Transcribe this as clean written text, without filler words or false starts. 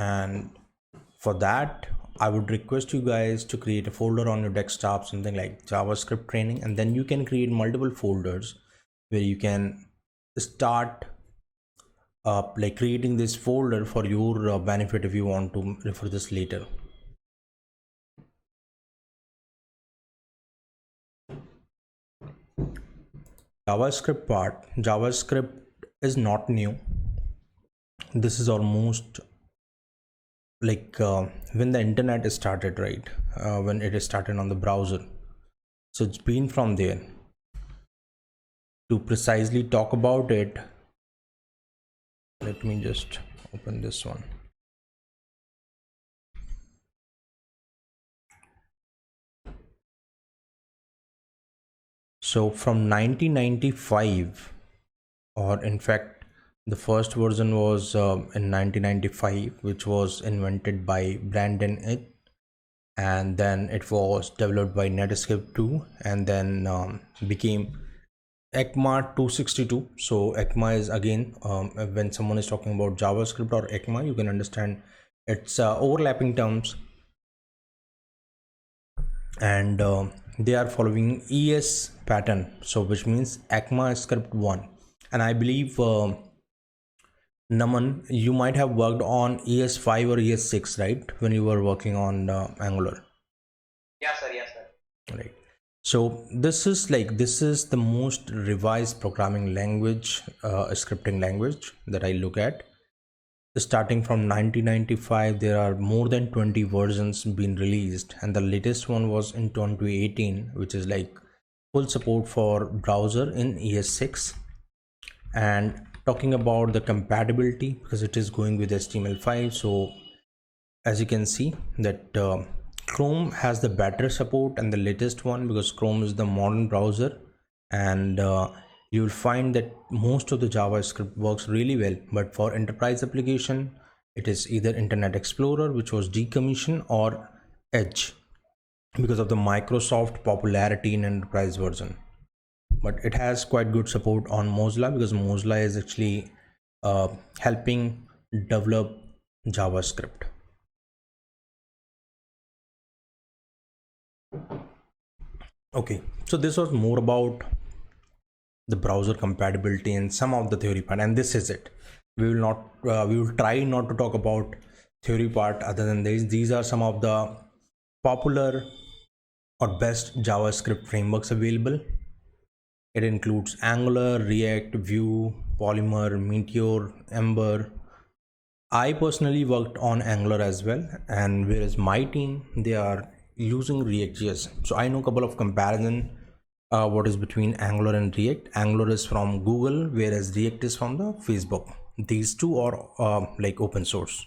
And for that, I would request you guys to create a folder on your desktop, something like JavaScript training, and then you can create multiple folders where you can start like creating this folder for your benefit if you want to refer this later. JavaScript part. JavaScript is not new. This is almost like when the internet started, right? When it started on the browser. So it's been from there. To precisely talk about it, let me just open this one. So from 1995, or in fact the first version was in 1995, which was invented by Brandon It, and then it was developed by Netscape 2, and then became ECMA 262. So ECMA is again, when someone is talking about JavaScript or ECMA, you can understand it's overlapping terms, and they are following ES pattern, so which means ECMA script 1. And I believe Naman, you might have worked on ES5 or ES6, right, when you were working on Angular? Yes sir. Right. So this is the most revised programming language, scripting language that I look at. Starting from 1995, there are more than 20 versions being released, and the latest one was in 2018, which is like full support for browser in ES6. And talking about the compatibility, because it is going with HTML5, so as you can see that Chrome has the better support and the latest one, because Chrome is the modern browser, and you will find that most of the JavaScript works really well. But for enterprise application, it is either Internet Explorer, which was decommissioned, or Edge, because of the Microsoft popularity in enterprise version. But it has quite good support on Mozilla, because Mozilla is actually helping develop JavaScript. Okay, so this was more about the browser compatibility and some of the theory part, and this is it. We will try not to talk about theory part. Other than this, these are some of the popular or best JavaScript frameworks available. It includes Angular, React, Vue, Polymer, Meteor, Ember. I personally worked on Angular as well, and whereas my team, they are using React.js. So I know a couple of comparison what is between Angular and React. Angular is from Google, whereas React is from the Facebook. These two are like open source.